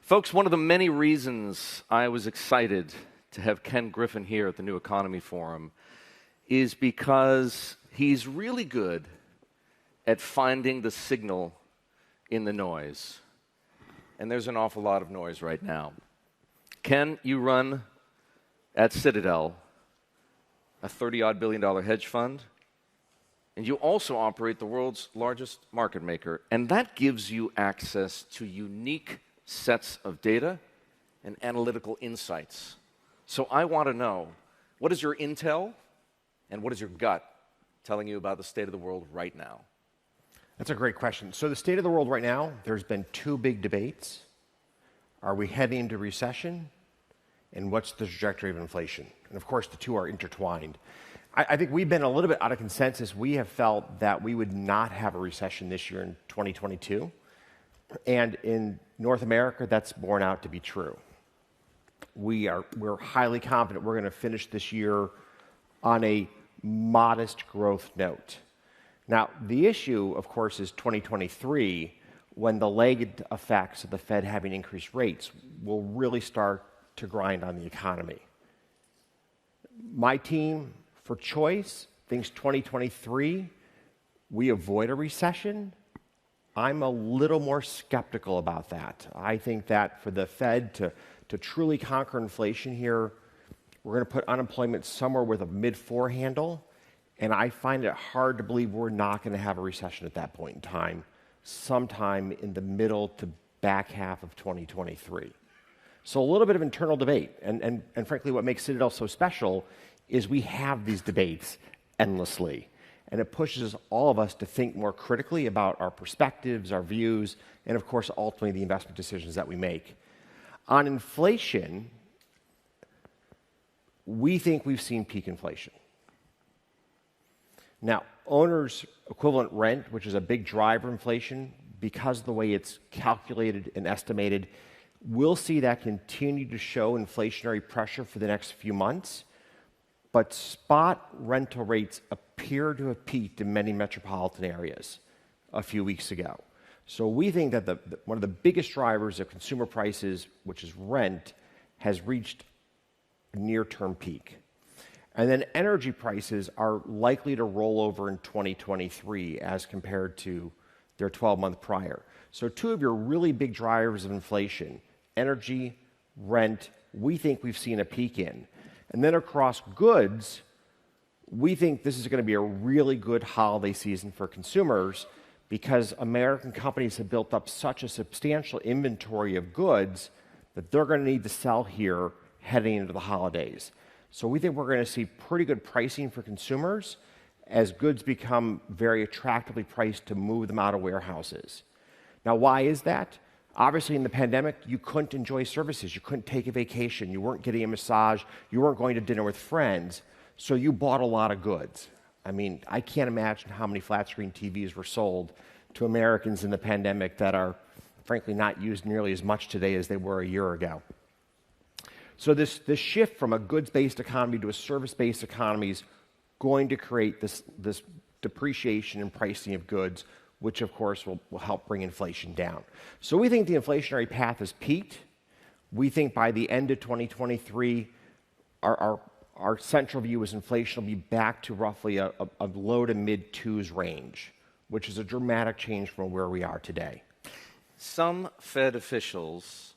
Folks, one of the many reasons I was excited to have Ken Griffin here at the New Economy Forum is because he's really good at finding the signal in the noise. And there's an awful lot of noise right now. Ken, you run at Citadel, a $30-odd billion hedge fund, and you also operate the world's largest market maker, and that gives you access to unique sets of data and analytical insights. So I want to know, what is your intel and what is your gut telling you about the state of the world right now? That's a great question. So the state of the world right now, there's been two big debates. Are we heading into recession? And what's the trajectory of inflation? And of course, the two are intertwined. I think we've been a little bit out of consensus. We have felt that we would not have a recession this year in 2022. And in North America, that's borne out to be true. We're highly confident we're going to finish this year on a modest growth note. Now, the issue, of course, is 2023, when the lagged effects of the Fed having increased rates will really start to grind on the economy. My team, for choice, thinks 2023, we avoid a recession. I'm a little more skeptical about that. I think that for the Fed to truly conquer inflation here, we're going to put unemployment somewhere with a mid-4 handle, and I find it hard to believe we're not going to have a recession at that point in time, sometime in the middle to back half of 2023. So a little bit of internal debate, and frankly, what makes Citadel so special is we have these debates endlessly. And it pushes all of us to think more critically about our perspectives, our views, and of course, ultimately, the investment decisions that we make. On inflation, we think we've seen peak inflation. Now, owners' equivalent rent, which is a big driver of inflation, because of the way it's calculated and estimated, we'll see that continue to show inflationary pressure for the next few months. But spot rental rates appear to have peaked in many metropolitan areas a few weeks ago. So we think that one of the biggest drivers of consumer prices, which is rent, has reached a near-term peak. And then energy prices are likely to roll over in 2023 as compared to their 12-month prior. So two of your really big drivers of inflation, energy, rent, we think we've seen a peak in. And then across goods, we think this is going to be a really good holiday season for consumers because American companies have built up such a substantial inventory of goods that they're going to need to sell here heading into the holidays. So we think we're going to see pretty good pricing for consumers as goods become very attractively priced to move them out of warehouses. Now, why is that? Obviously, in the pandemic, you couldn't enjoy services. You couldn't take a vacation. You weren't getting a massage. You weren't going to dinner with friends. So you bought a lot of goods. I mean, I can't imagine how many flat-screen TVs were sold to Americans in the pandemic that are, frankly, not used nearly as much today as they were a year ago. So this shift from a goods-based economy to a service-based economy is going to create this depreciation in pricing of goods, which of course will help bring inflation down. So we think the inflationary path has peaked. We think by the end of 2023, our central view is inflation will be back to roughly a low to mid-twos range, which is a dramatic change from where we are today. Some Fed officials,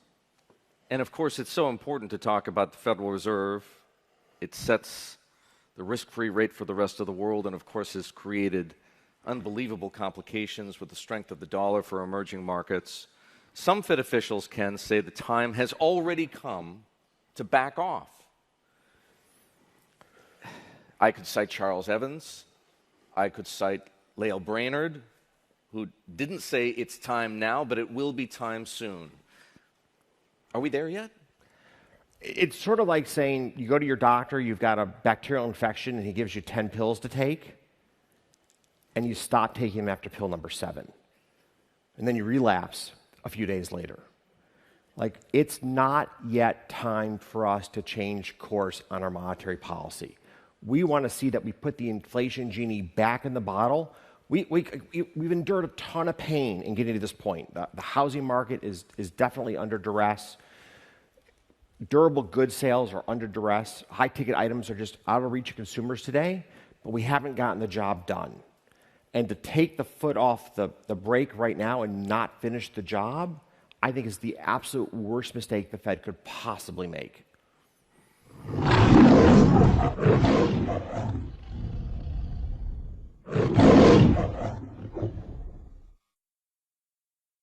and of course it's so important to talk about the Federal Reserve, it sets the risk-free rate for the rest of the world, and of course has created unbelievable complications with the strength of the dollar for emerging markets. Some Fed officials can say the time has already come to back off. I could cite Charles Evans. I could cite Lael Brainerd, who didn't say it's time now, but it will be time soon. Are we there yet? It's sort of like saying you go to your doctor, you've got a bacterial infection, and he gives you 10 pills to take, and you stop taking them after pill number 7. And then you relapse a few days later. Like, it's not yet time for us to change course on our monetary policy. We want to see that we put the inflation genie back in the bottle, We've endured a ton of pain in getting to this point. The housing market is definitely under duress. Durable goods sales are under duress. High-ticket items are just out of reach of consumers today, but we haven't gotten the job done. And to take the foot off the brake right now and not finish the job, I think is the absolute worst mistake the Fed could possibly make.